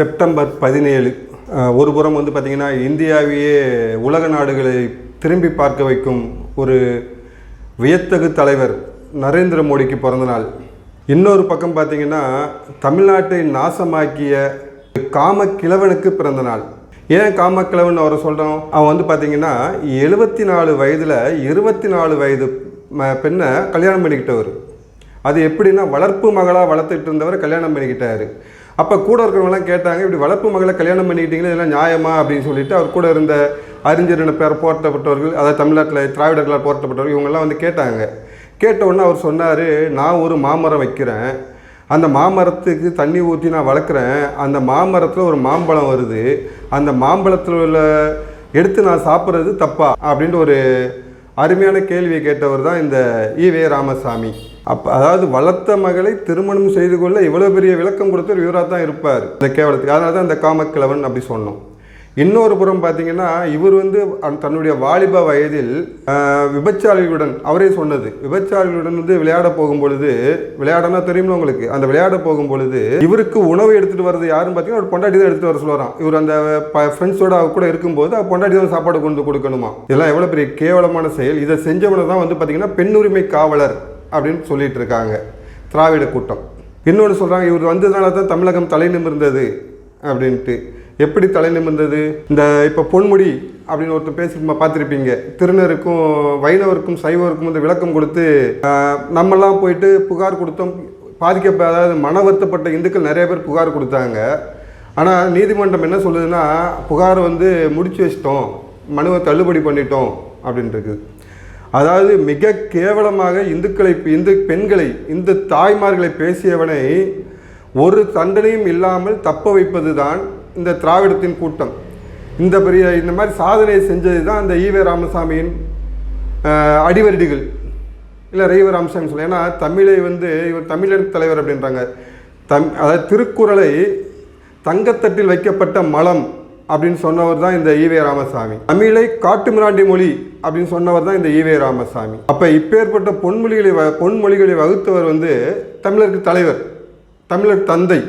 September 17 ஒரு புறம் வந்து பார்த்திங்கன்னா இந்தியாவையே உலக நாடுகளை திரும்பி பார்க்க வைக்கும் ஒரு வியத்தகு தலைவர் நரேந்திர மோடிக்கு பிறந்த நாள். இன்னொரு பக்கம் பார்த்திங்கன்னா தமிழ்நாட்டை நாசமாக்கிய காமக்கிழவனுக்கு பிறந்த நாள். ஏன் காமக்கிழவன் அவரை சொல்கிறோம்? அவன் வந்து பார்த்திங்கன்னா 74 வயதில் 24 வயது பெண்ணை கல்யாணம் பண்ணிக்கிட்டவர். அது எப்படின்னா வளர்ப்பு மகளாக வளர்த்துட்டு இருந்தவர் கல்யாணம் பண்ணிக்கிட்டார். அப்போ கூட இருக்கிறவங்களாம் கேட்டாங்க, இப்படி வளர்ப்பு மகளை கல்யாணம் பண்ணிக்கிட்டீங்களா, இதெல்லாம் நியாயமா அப்படின்னு சொல்லிட்டு அவர் கூட இருந்த அறிஞர் பேர் போராட்டப்பட்டவர்கள், அதாவது தமிழ்நாட்டில் திராவிடர்களால் போராட்டப்பட்டவர்கள், இவங்கெல்லாம் வந்து கேட்டாங்க. கேட்ட உடனே அவர் சொன்னார், நான் ஒரு மாமரம் வைக்கிறேன், அந்த மாமரத்துக்கு தண்ணி ஊற்றி நான் வளர்க்குறேன், அந்த மாமரத்தில் ஒரு மாம்பழம் வருது, அந்த மாம்பழத்தில் உள்ள எடுத்து நான் சாப்பிட்றது தப்பா அப்படின்ட்டு ஒரு அருமையான கேள்வியை கேட்டவர் தான் இந்த ஈவே ராமசாமி. அதாவது வளர்த்த மகளை திருமணம் செய்து கொள்ள இவ்வளோ பெரிய விளக்கம் கொடுத்தவர் இவராக தான் இருப்பார் இந்த கேவலத்துக்கு. அதனால தான் இந்த காமக்கிழவன் அப்படி சொன்னோம். இன்னொரு புறம் பார்த்தீங்கன்னா இவர் வந்து தன்னுடைய வாலிப வயதில் விபச்சாரிகளுடன், அவரே சொன்னது, விபச்சாரிகளுடன் வந்து விளையாட போகும் பொழுது, விளையாடனா தெரியுமா உங்களுக்கு, அந்த விளையாட போகும் பொழுது இவருக்கு உணவு எடுத்துகிட்டு வர்றது யாருன்னு பார்த்தீங்கன்னா ஒரு பொண்டாட்டி தான் எடுத்துகிட்டு வர சொல்லுறான். இவர் அந்த ஃப்ரெண்ட்ஸோட கூட இருக்கும்போது அவர் பொண்டாட்டி தான் சாப்பாடு கொண்டு கொடுக்கணுமா. இதெல்லாம் எவ்வளோ பெரிய கேவலமான செயல். இதை செஞ்சவனை தான் வந்து பார்த்தீங்கன்னா பெண்ணுரிமை காவலர் அப்படின்னு சொல்லிட்டு இருக்காங்க திராவிட கூட்டம். இன்னொன்று சொல்கிறாங்க, இவர் வந்ததுனால தான் தமிழகம் தலை நிமிர்ந்தது அப்படின்ட்டு. எப்படி தலை நிமிர்ந்தது? இந்த இப்போ பொன்முடி அப்படின்னு ஒருத்தர் பேசி பார்த்துருப்பீங்க, திருநருக்கும் வைணவருக்கும் சைவருக்கும் வந்து விளக்கம் கொடுத்து நம்மெல்லாம் போயிட்டு புகார் கொடுத்தோம், அதாவது மன வருத்தப்பட்ட இந்துக்கள் நிறைய பேர் புகார் கொடுத்தாங்க. ஆனால் நீதிமன்றம் என்ன சொல்லுதுன்னா, புகாரை வந்து முடிச்சு வச்சிட்டோம், மனுவை தள்ளுபடி பண்ணிட்டோம் அப்படின்ட்டு. அதாவது மிக கேவலமாக இந்து பெண்களை, இந்து தாய்மார்களை பேசியவனை ஒரு தண்டனையும் இல்லாமல் தப்ப வைப்பது தான் இந்த திராவிடத்தின் கூட்டம். இந்த மாதிரி சாதனையை செஞ்சது தான் இந்த ஈவே ராமசாமியின் அடிவருடிகள், இல்லை ஈவே ராமசாமி சொல்ல. ஏன்னா தமிழை வந்து இவர் தமிழர் தலைவர் அப்படின்றாங்க. அதாவது திருக்குறளை தங்கத்தட்டில் வைக்கப்பட்ட மலம் அப்படின்னு சொன்னவர் தான் இந்த ஈவே ராமசாமி. தமிழை காட்டுமிராண்டி மொழி அப்படின்னு சொன்னவர் தான் இந்த ஈவே ராமசாமி. அப்போ இப்பேற்பட்ட பொன்மொழிகளை வகுத்தவர் வந்து தமிழருக்கு தலைவர், தமிழர் தந்தை.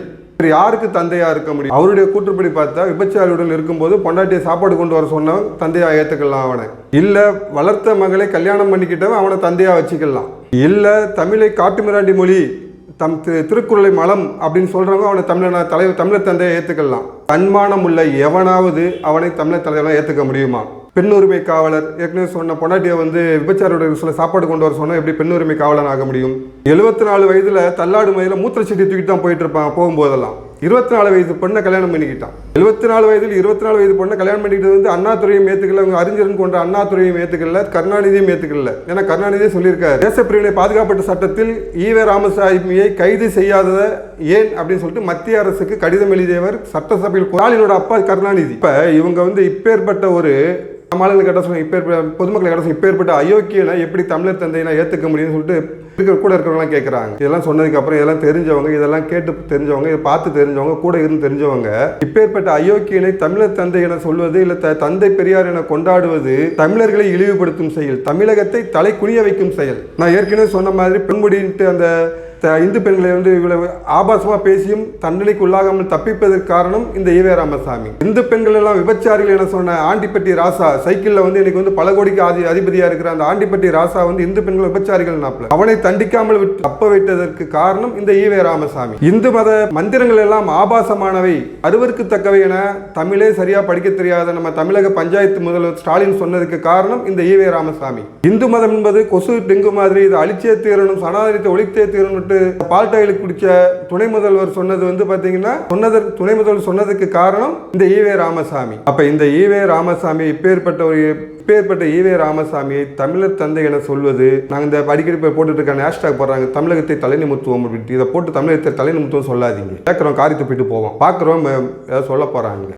யாருக்கு தந்தையாக இருக்க முடியும்? அவருடைய கூற்றுப்படி பார்த்தா விபச்சாரியுடன் இருக்கும்போது பொண்டாட்டியை சாப்பாடு கொண்டு வர சொன்னவன் தந்தையாக ஏற்றுக்கலாம் அவனை. இல்லை வளர்த்த மகளை கல்யாணம் பண்ணிக்கிட்டவன் அவனை தந்தையாக வச்சுக்கலாம். இல்லை தமிழை காட்டுமிராண்டி மொழி, திருக்குறளை மலம் அப்படின்னு சொல்கிறவங்க அவனை தமிழர் தந்தையை ஏற்றுக்கலாம். தன்மானம் உள்ள எவனாவது அவனை தமிழர் தலைவராக ஏற்றுக்க முடியுமா? பெண்ணுரிமை காவலர், ஏற்கனவே சொன்ன பொண்டாட்டியை வந்து விபச்சாரோட சில சாப்பாடு கொண்டு வர சொன்னால் எப்படி பெண்ணுரிமை காவலன் ஆக முடியும்? 74 வயதில் தள்ளாடு மயில மூத்திரச்சீட்டி தூக்கிட்டு தான் போயிட்டு இருப்பான் போகும்போதெல்லாம். 24 வயது பொண்ணை கல்யாணம் பண்ணிக்கிட்டான். 74 வயதில் 24 வயது பொண்ணை கல்யாணம் பண்ணிக்கிட்டு வந்து அண்ணாதுரையும் ஏற்றுக்கல, அவங்க அறிஞர்னு கொண்ட அண்ணாதுரையும் ஏற்றுக்கல, கருணாநிதியும் ஏற்றுக்கல. ஏன்னா கருணாநிதியே சொல்லியிருக்காரு, தேசப்பிரிவினை பாதுகாப்பட்ட சட்டத்தில் ஈவே ராமசாமியை கைது செய்யாதத ஏன் அப்படின்னு சொல்லிட்டு மத்திய அரசுக்கு கடிதம் எழுதியவர் சட்டசபையில் ஸ்டாலினோட அப்பா கருணாநிதி. இப்போ இவங்க வந்து இப்பேற்பட்ட ஒரு மாநில கேட்ட சொல்லுங்க, பொதுமக்களை கேட்ட இப்பேற்பட்ட அயோக்கியனை எப்படி தமிழர் தந்தையினா ஏற்றுக்க முடியும்னு சொல்லிட்டு கூட இருக்கிறவங்களாம் கேட்குறாங்க. இதெல்லாம் சொன்னதுக்கு அப்புறம் இதெல்லாம் தெரிஞ்சவங்க, இதெல்லாம் கேட்டு தெரிஞ்சவங்க, இதை பார்த்து தெரிஞ்சவங்க, கூட இருந்து தெரிஞ்சவங்க, இப்பேற்பட்ட அயோக்கியனை தமிழர் தந்தை என சொல்வது, இல்லை தந்தை பெரியார் என கொண்டாடுவது தமிழர்களை இழிவுபடுத்தும் செயல், தமிழகத்தை தலை குனிய வைக்கும் செயல். நான் ஏற்கனவே சொன்ன மாதிரி பெண்முடின்ட்டு அந்த இந்து பெண்களை வந்து இவ்வளவு ஆபாசமாக பேசியும் தண்டனைக்கு உள்ளாகாமல் தப்பிப்பதற்கு காரணம் இந்த ஈவே ராமசாமி. இந்து பெண்கள் எல்லாம் விபச்சாரிகள் என சொன்ன ஆண்டிப்பட்டி ராசா, சைக்கிளில் வந்து இன்னைக்கு வந்து பல கோடிக்கு அதிபதியாக இருக்கிற அந்த ஆண்டிப்பட்டி ராசா வந்து இந்து பெண்கள் விபச்சாரிகள் நாப்பில் அவனை தண்டிக்காமல் தப்ப வைத்ததற்கு காரணம் இந்த ஈவே ராமசாமி. இந்து மத மந்திரங்கள் எல்லாம் ஆபாசமானவை, அருவருக்கு தக்கவை என தமிழே சரியா படிக்க தெரியாத நம்ம தமிழக பஞ்சாயத்து முதல்வர் ஸ்டாலின் சொன்னதுக்கு காரணம் இந்த ஈவே ராமசாமி. இந்து மதம் என்பது கொசு டெங்கு மாதிரி, இது அழிச்சே தீரணும், சனாதனத்தை ஒழித்தே தீரணும் பால் டாயில் குடிச்ச துணை முதல்வர் சொன்னது வந்து பாத்தீங்கன்னா, துணை முதல்வர் சொன்னதுக்கு காரணம் இந்த ஈவே ராமசாமி. அப்ப இந்த ஈவே ராமசாமி இப்பேற்பட்ட ஈவே ராமசாமியை தமிழர் தந்தை என சொல்வது, நாங்கள் இந்த அடிக்கடி போட்டுட்டு இருக்க ஹேஷ்டாக் போடுறாங்க, தமிழகத்தை தலைநிமித்துவோம் அப்படின்ட்டு. இதை போட்டு தமிழகத்தை தலைநிமித்துவம் சொல்லாதீங்க. கேட்குறோம், காரி துப்பிட்டு போவோம், பார்க்குறோம் ஏதாவது சொல்ல போறாங்க.